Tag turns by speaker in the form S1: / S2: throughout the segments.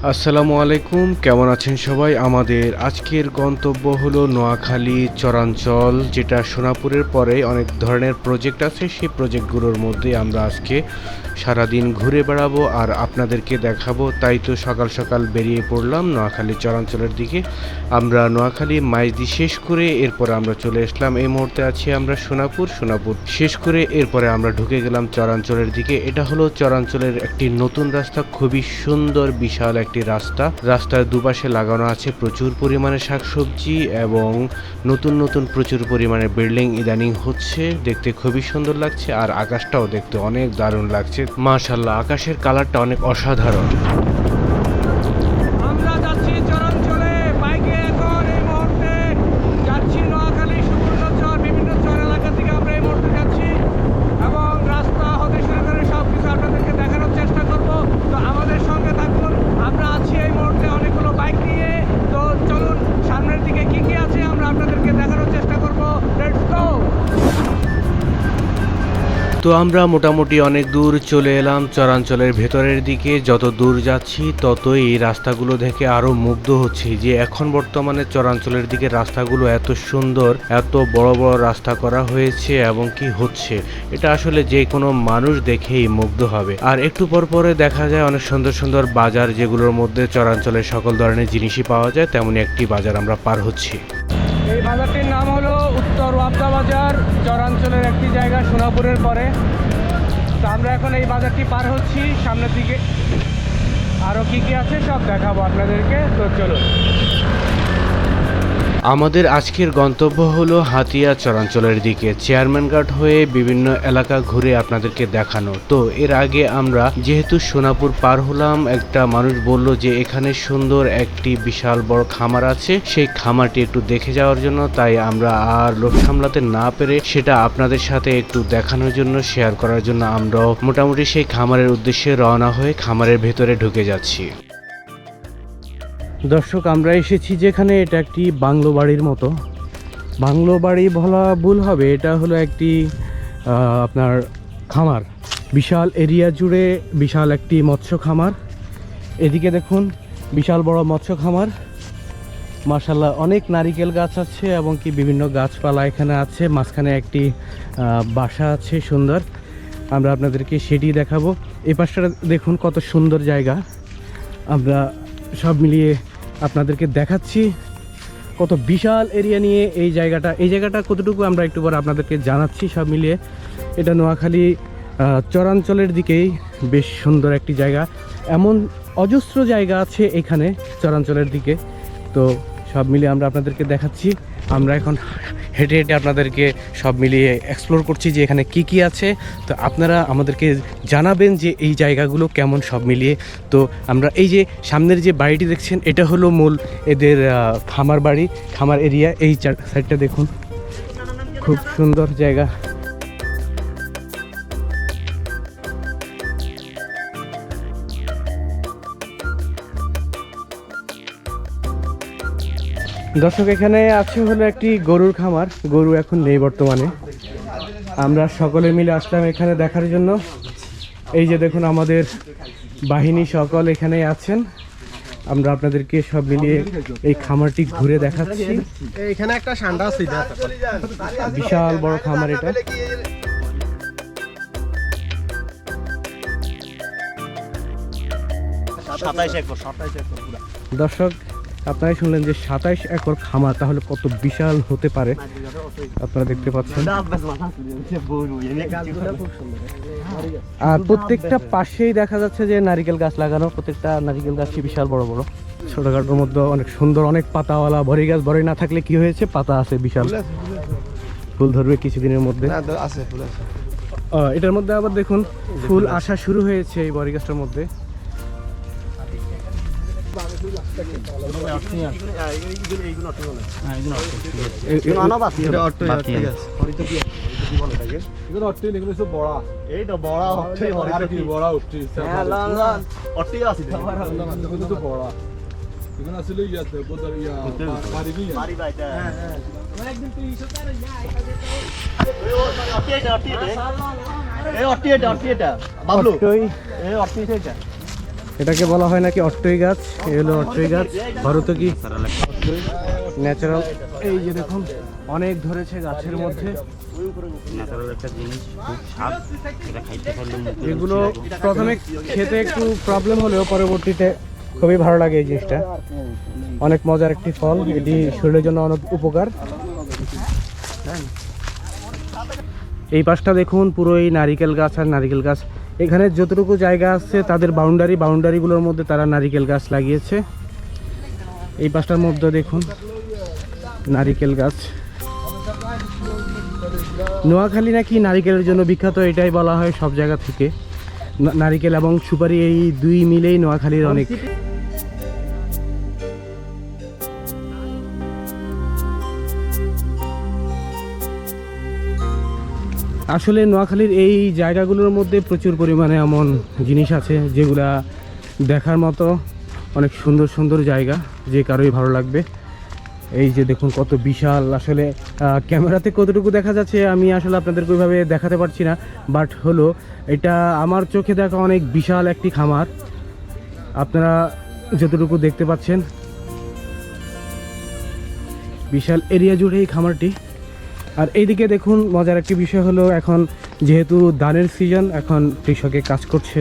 S1: আসসালামু আলাইকুম, কেমন আছেন সবাই? আমাদের আজকের গন্তব্য হলো নোয়াখালী চরাঞ্চল, যেটা সোনাপুরের পরে অনেক ধরনের প্রজেক্ট আছে। সেই প্রজেক্টগুলোর মধ্যে আমরা আজকে সারাদিন ঘুরে বেড়াবো আর আপনাদেরকে দেখাবো। তাই তো সকাল সকাল বেরিয়ে পড়লাম নোয়াখালী চরাঞ্চলের দিকে। আমরা নোয়াখালী মাইজদি শেষ করে এরপরে আমরা চলে আসলাম, এই মুহূর্তে আছি আমরা সোনাপুর শেষ করে এরপরে আমরা ঢুকে গেলাম চরাঞ্চলের দিকে। এটা হলো চরাঞ্চলের একটি নতুন রাস্তা, খুবই সুন্দর বিশাল একটি রাস্তার দুপাশে লাগানো আছে প্রচুর পরিমাণে শাকসবজি এবং নতুন নতুন প্রচুর পরিমাণে বিল্ডিং ইদানিং হচ্ছে, দেখতে খুবই সুন্দর লাগছে। আর আকাশটাও দেখতে অনেক দারুণ লাগছে, মাশাআল্লাহ, আকাশের কালারটা অনেক অসাধারণ।
S2: আমরা যাচ্ছি চরাঞ্চলে বাইকে, এখন এই মুহূর্তে যাচ্ছি নোয়াখালী সুবর্ণচর, বিভিন্ন চর এলাকা থেকে আমরা এই মুহূর্তে যাচ্ছি এবং রাস্তা হতে শুরু করে সব কিছু আপনাদেরকে দেখানোর চেষ্টা করব। তো আমাদের সঙ্গে থাকুন। আমরা আছি এই মুহূর্তে অনেকগুলো বাইক নিয়ে। তো চলুন, সামনের দিকে কি কি আছে আমরা আপনাদেরকে দেখানোর চেষ্টা করব। Let's go.
S1: তো আমরা মোটামুটি অনেক দূর চলে এলাম চরাঞ্চলের ভেতরের দিকে। যত দূর যাচ্ছি ততই এই রাস্তাগুলো দেখে আরো মুগ্ধ হচ্ছি যে এখন বর্তমানে চরাঞ্চলের দিকে রাস্তাগুলো এত সুন্দর, এত বড় বড় রাস্তা করা হয়েছে এবং কি হচ্ছে, এটা আসলে যে কোনো মানুষ দেখেই মুগ্ধ হবে। আর একটু পর পরে দেখা যায় অনেক সুন্দর সুন্দর বাজার, যেগুলোর মধ্যে চরাঞ্চলের সকল ধরনের জিনিসই পাওয়া যায়। তেমনই একটি বাজার আমরা পার হচ্ছি।
S2: এই বাজারটির নাম হলো উত্তর ওয়াবদা বাজার, চরাঞ্চলের একটি জায়গা সোনাপুরের পরে। তো আমরা এখন এই বাজারটি পার হচ্ছি, সামনের দিকে আরও কি কি আছে সব দেখাবো আপনাদেরকে। তো চলুন।
S1: আমাদের আজকের গন্তব্য হলো হাতিয়া চরাঞ্চলের দিকে, চেয়ারম্যান ঘাট হয়ে বিভিন্ন এলাকা ঘুরে আপনাদেরকে দেখানো। তো এর আগে আমরা যেহেতু সোনাপুর পার হলাম, একটা মানুষ বলল যে এখানে সুন্দর একটি বিশাল বড় খামার আছে, সেই খামারটি একটু দেখে যাওয়ার জন্য। তাই আমরা আর লোভ সামলাতে না পেরে সেটা আপনাদের সাথে একটু দেখানোর জন্য, শেয়ার করার জন্য আমরাও মোটামুটি সেই খামারের উদ্দেশ্যে রওনা হয়ে খামারের ভেতরে ঢুকে যাচ্ছি। দর্শক, আমরা এসেছি যেখানে, এটা একটি বাংলো বাড়ির মতো। বাংলো বাড়ি বলা ভুল হবে, এটা হলো একটি আপনার খামার, বিশাল এরিয়া জুড়ে বিশাল একটি মৎস্য খামার। এদিকে দেখুন, বিশাল বড় মৎস্য খামার, মাশাআল্লাহ। অনেক নারিকেল গাছ আছে এবং কি বিভিন্ন গাছপালা এখানে আছে। মাঝখানে একটি বাসা আছে সুন্দর, আমরা আপনাদেরকে সেটি দেখাবো। এই পাশটা দেখুন কত সুন্দর জায়গা, আমরা সব মিলিয়ে আপনাদেরকে দেখাচ্ছি। কত বিশাল এরিয়া নিয়ে এই জায়গাটা কতটুকু আমরা একটু পরে আপনাদেরকে জানাচ্ছি। সব মিলিয়ে এটা নোয়াখালী চরাঞ্চলের দিকেই বেশ সুন্দর একটি জায়গা। এমন অজস্র জায়গা আছে এখানে চরাঞ্চলের দিকে। তো সব মিলিয়ে আমরা আপনাদেরকে দেখাচ্ছি। আমরা এখন হেঁটে হেঁটে আপনাদেরকে সব মিলিয়ে এক্সপ্লোর করছি যে এখানে কি কি আছে। তো আপনারা আমাদেরকে জানাবেন যে এই জায়গাগুলো কেমন সব মিলিয়ে। তো আমরা এই যে সামনের যে বাড়িটি দেখছেন, এটা হলো মূল এদের খামার বাড়ি, খামার এরিয়া। এই সাইডটা দেখুন, খুব সুন্দর জায়গা। দর্শক, এখানে আছে হলো একটি গরুর খামার। গরু এখন নেই বর্তমানে। আমরা সকলে মিলে আসলাম এখানে দেখার জন্য। এই যে দেখুন, আমাদের বাহিনী সকল এখানে আছেন। আমরা আপনাদেরকে সব মিলিয়ে এই খামারটি ঘুরে দেখাচ্ছি।
S3: এখানে একটা ঠান্ডা আছে,
S1: বিশাল বড় খামার এটা। দর্শক, আপনারা শুনলেন যে 27 একর খামার, তাহলে কত বিশাল হতে পারে আপনারা দেখতে পাচ্ছেন। আর প্রত্যেকটা পাশেই দেখা যাচ্ছে যে নারিকেল গাছ লাগানো, প্রত্যেকটা নারিকেল গাছই বিশাল বড় বড়। ছোটখাটোর মধ্যে অনেক সুন্দর, অনেক পাতাওয়ালা। বড়ি গাছ বড়ি না থাকলে কি হয়েছে, পাতা আছে বিশাল, ফুল ধরবে কিছুদিনের মধ্যে। এটার মধ্যে আবার দেখুন ফুল আসা শুরু হয়েছে এই বড়ি গাছটার মধ্যে। এটাকে বলা হয় নাকি অট্টই গাছ। এই হলো অট্টই গাছ, ভারত কি ন্যাচারাল। এই যে দেখুন অনেক ধরেছে গাছের মধ্যে। এগুলো প্রথমে খেতে একটু প্রবলেম হলেও পরবর্তীতে খুবই ভালো লাগে এই জিনিসটা। অনেক মজার একটি ফল, এটি শরীরের জন্য অনেক উপকার। এই পাশটা দেখুন পুরোই নারিকেল গাছ আর নারিকেল গাছ। এখানে যতটুকু জায়গা আছে তাদের বাউন্ডারিগুলোর মধ্যে তারা নারিকেল গাছ লাগিয়েছে। এই পাশটার মধ্যে দেখুন নারিকেল গাছ। নোয়াখালী নাকি নারিকেলের জন্য বিখ্যাত, এটাই বলা হয় সব জায়গা থেকে। নারিকেল এবং সুপারি এই দুই মিলেই নোয়াখালীর অনেক। আসলে নোয়াখালীর এই জায়গাগুলোর মধ্যে প্রচুর পরিমাণে এমন জিনিস আছে যেগুলা দেখার মতো, অনেক সুন্দর সুন্দর জায়গা, যে কারোই ভালো লাগবে। এই যে দেখুন কত বিশাল, আসলে ক্যামেরাতে কতটুকু দেখা যাচ্ছে আমি আসলে আপনাদেরকে ওইভাবে দেখাতে পারছি না, বাট হলো এটা আমার চোখে দেখা অনেক বিশাল একটি খামার। আপনারা যতটুকু দেখতে পাচ্ছেন বিশাল এরিয়া জুড়ে এই খামারটি। আর এইদিকে দেখুন মজার একটি বিষয় হলো এখন যেহেতু ধানের সিজন, এখন কৃষকে কাজ করছে।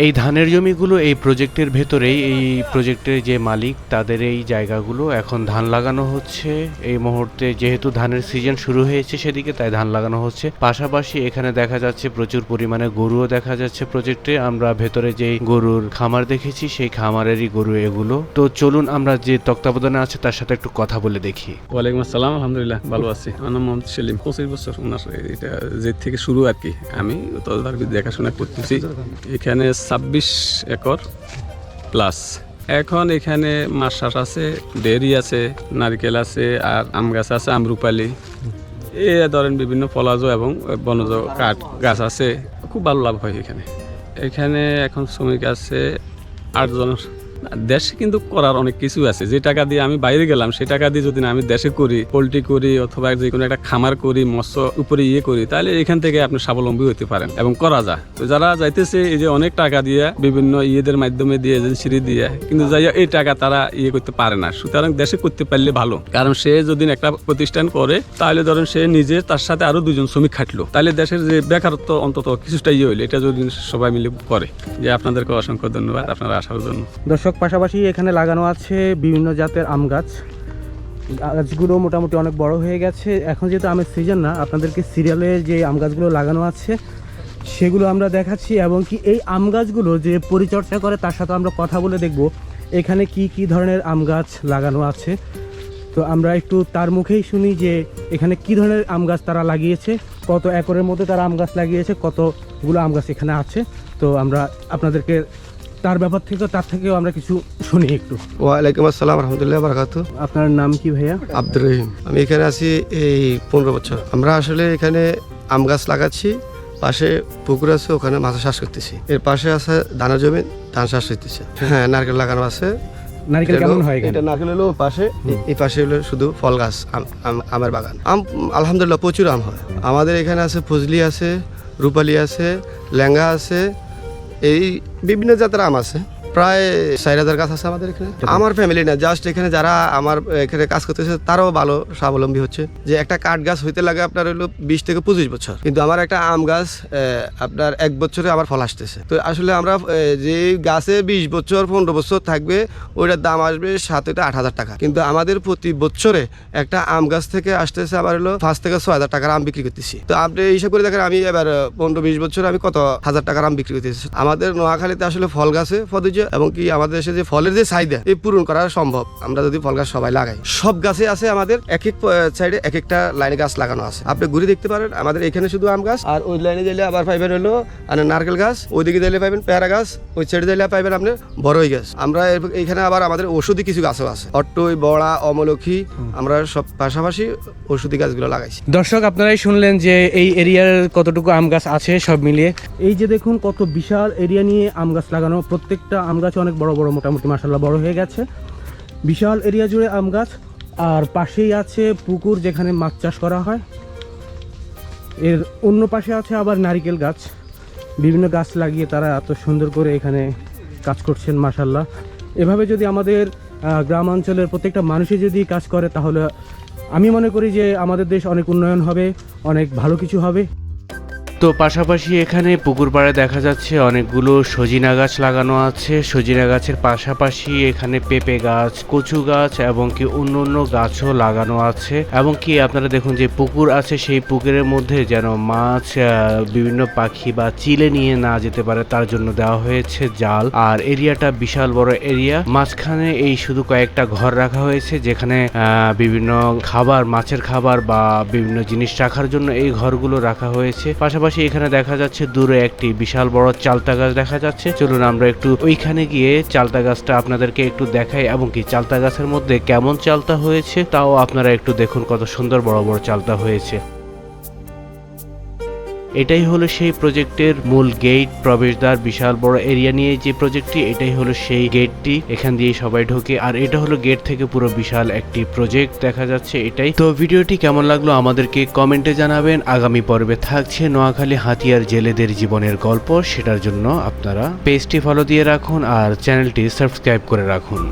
S1: এই ধানের জমিগুলো এই প্রজেক্টের ভেতরেই, এই প্রজেক্টের যে মালিক তাদের এই জায়গাগুলো এখন ধান লাগানো হচ্ছে এই মুহূর্তে। যেহেতু ধানের সিজন শুরু হয়েছে সেদিকে, তাই ধান লাগানো হচ্ছে। পাশাপাশি এখানে দেখা যাচ্ছে প্রচুর পরিমাণে গরুও দেখা যাচ্ছে প্রজেক্টে। আমরা ভেতরে যে গরুর খামার দেখেছি সেই খামারেরই গরু এগুলো। তো চলুন আমরা যে তত্ত্বাবধানে আছে তার সাথে একটু কথা বলে দেখি।
S4: ওয়ালাইকুম আসসালাম, আলহামদুলিল্লাহ ভালো আছি। আমার নাম মোহাম্মদ সেলিম, 25 বছর ওনার এটা যে থেকে শুরু আর কি, আমি ততবার দেখাশোনা করতেছি। এখানে 26 একর প্লাস। এখন এখানে মাছ চাষ আছে, ডেয়ারি আছে, নারকেল আছে, আর আম গাছ আছে, আমরুপালি, এ ধরেন বিভিন্ন ফলাজ এবং বনজ কাঠ গাছ আছে। খুব ভালো লাভ হয় এখানে। এখানে এখন শ্রমিক আছে 8 জন। দেশে কিন্তু করার অনেক কিছু আছে। যে টাকা দিয়ে আমি বাইরে গেলাম সেই টাকা দিয়ে যদি আমি দেশে করি, পোল্ট্রি করি অথবা যে কোনো একটা খামার করি, মৎস্য উপরে করি, তাহলে এখান থেকে আপনি স্বাবলম্বী হতে পারেন এবং করা যায়। তো যারা যাইতেছে এই যে অনেক টাকা দিয়ে বিভিন্ন ইয়েদের মাধ্যমে দিয়ে, এজেন্সি দিয়ে, কিন্তু যাই এই টাকা তারা করতে পারে না। সুতরাং দেশে করতে পারলে ভালো, কারণ সে যদি একটা প্রতিষ্ঠান করে তাহলে ধরেন সে নিজে তার সাথে আরো 2 জন শ্রমিক খাটলো, তাহলে দেশের যে বেকারত্ব অন্তত কিছুটা হইলে, এটা যদি সবাই মিলে করে। যে আপনাদেরকে অসংখ্য ধন্যবাদ আপনারা আসার জন্য।
S1: দর্শক, পাশাপাশি এখানে লাগানো আছে বিভিন্ন জাতের আম গাছ। গাছগুলো মোটামুটি অনেক বড় হয়ে গেছে। এখন যেহেতু আমের সিজন না, আপনাদেরকে সিরিয়ালে যে আম গাছগুলো লাগানো আছে সেগুলো আমরা দেখাচ্ছি, এবং কি এই আম গাছগুলো যে পরিচর্যা করে তার সাথে আমরা কথা বলে দেখব এখানে কি কি ধরনের আম গাছ লাগানো আছে। তো আমরা একটু তার মুখেই শুনি যে এখানে কি ধরনের আম গাছ তারা লাগিয়েছে, কত একরের মধ্যে তারা আম গাছ লাগিয়েছে, কতগুলো আম গাছ এখানে আছে। তো আমরা আপনাদেরকে তার ব্যাপার থেকে, তার থেকেও আমরা কিছু শুনি একটু।
S3: ওয়ালাইকুম আসসালাম রহমতুল্লাহ বারাকাতু।
S1: আপনার নাম কি ভাইয়া?
S3: আব্দুর রহিম। আমি এখানে আছি এই 15 বছর। আমরা আসলে এখানে আম গাছ লাগাচ্ছি, পাশে পুকুর আছে, ওখানে মাছ চাষ করতেছি। এর পাশে আছে ধানের জমি, ধান চাষ করতেছে। হ্যাঁ, নারকেল লাগানো আছে।
S1: নারকেল কেমন হয়?
S3: এটা নারকেল হলো পাশে, এই পাশে হলো শুধু ফল গাছ, আমের বাগান। আম আলহামদুলিল্লাহ প্রচুর আম হয় আমাদের এখানে। আছে ফজলি আছে, রূপালি আছে, ল্যাঙ্গা আছে, এই বিভিন্ন জাতের আম আছে। প্রায় 4000 গাছ আছে আমাদের এখানে। আমার ফ্যামিলি না, জাস্ট এখানে যারা আমার এখানে কাজ করতেছে তারাও ভালো স্বাবলম্বী হচ্ছে। যে একটা কাঠ গাছ হইতে লাগে আপনার হলো 20 থেকে 25 বছর, কিন্তু আমার একটা আম গাছ আপনার 1 বছরে আবার ফল আসতেছে। তো আসলে আমরা যে গাছে 20 বছর 15 বছর থাকবে ওইটার দাম আসবে 7 থেকে 8000 টাকা, কিন্তু আমাদের প্রতি বছরে একটা আম গাছ থেকে আসতেছে আবার হলো 5 থেকে 6000 টাকার আম বিক্রি করতেছি। তো আপনি হিসাব করে দেখেন আমি এবার 15-20 বছর আমি কত হাজার টাকার আম বিক্রি করতেছি। আমাদের নোয়াখালীতে আসলে ফল গাছে পদ্ধতি, এবং কি আমাদের দেশে যে ফলের যে চাহিদা এই পূরণ করা সম্ভব আমরা যদি ফল গাছ সবাই লাগাই। সব গাছে আছে আমাদের এক এক সাইডে এক একটা লাইনে গাছ লাগানো আছে। আপনি ঘুরে দেখতে পারেন আমাদের এখানে শুধু আম গাছ, আর ওই লাইনে দিলে আবার পাইবেন হলো নারকেল গাছ, ওইদিকে দিলে পাইবেন পেয়ারা গাছ, ওই সাইডে দিলে পাইবেন আপনি বড়ই গাছ। আমরা এখানে আবার আমাদের ওষুধি কিছু গাছও আছে, অট্টই, বড়া, অমলক্ষী, আমরা সব পাশাপাশি ওষুধি গাছগুলো লাগাইছি।
S1: দর্শক, আপনারাই শুনলেন যে এই এরিয়ার কতটুকু আম গাছ আছে সব মিলিয়ে। এই যে দেখুন কত বিশাল এরিয়া নিয়ে আম গাছ লাগানো, প্রত্যেকটা আম গাছ অনেক বড় বড়, মোটামুটি মাশাআল্লাহ বড় হয়ে গেছে। বিশাল এরিয়া জুড়ে আম গাছ, আর পাশেই আছে পুকুর যেখানে মাছ চাষ করা হয়। এর অন্য পাশে আছে আবার নারিকেল গাছ, বিভিন্ন গাছ লাগিয়ে তারা এত সুন্দর করে এখানে কাজ করছেন মাশাল্লাহ। এভাবে যদি আমাদের গ্রাম অঞ্চলের প্রত্যেকটা মানুষই যদি কাজ করে তাহলে আমি মনে করি যে আমাদের দেশ অনেক উন্নয়ন হবে, অনেক ভালো কিছু হবে। তো পাশাপাশি এখানে পুকুর পাড়ে দেখা যাচ্ছে অনেকগুলো সজিনা গাছ লাগানো আছে। সজিনা গাছের পাশাপাশি এখানে পেঁপে গাছ, কচু গাছ এবং কি অন্য অন্য গাছও লাগানো আছে। এবং কি আপনারা দেখুন যে পুকুর আছে, সেই পুকুরের মধ্যে যেন মাছ বিভিন্ন পাখি বা চিলে নিয়ে না যেতে পারে তার জন্য দেওয়া হয়েছে জাল। আর এরিয়াটা বিশাল বড় এরিয়া, মাঝখানে এই শুধু কয়েকটা ঘর রাখা হয়েছে যেখানে বিভিন্ন খাবার, মাছের খাবার বা বিভিন্ন জিনিস রাখার জন্য এই ঘরগুলো রাখা হয়েছে। পাশাপাশি এখানে দেখা যাচ্ছে দূরে একটি বিশাল বড় চালতা গাছ দেখা যাচ্ছে। চলুন আমরা একটু ওইখানে গিয়ে চালতা গাছটা আপনাদেরকে একটু দেখাই এবং কি চালতা গাছের মধ্যে কেমন চালতা হয়েছে তাও আপনারা একটু দেখুন, কত সুন্দর বড় বড় চালতা হয়েছে। এটাই হলো সেই প্রজেক্টের মূল গেট, প্রবেশদ্বার। বিশাল বড় এরিয়া নিয়ে যে প্রজেক্টটি, এটাই হলো সেই গেটটি, এখান দিয়ে সবাই ঢোকে। আর এটা হলো গেট থেকে পুরো বিশাল একটি প্রজেক্ট দেখা যাচ্ছে এটাই। তো ভিডিওটি কেমন লাগলো আমাদেরকে কমেন্টে জানাবেন। আগামী পর্বে থাকছে নোয়াখালী হাতিয়ার জেলেদের জীবনের গল্প, সেটার জন্য আপনারা পেজটি ফলো দিয়ে রাখুন আর চ্যানেলটি সাবস্ক্রাইব করে রাখুন।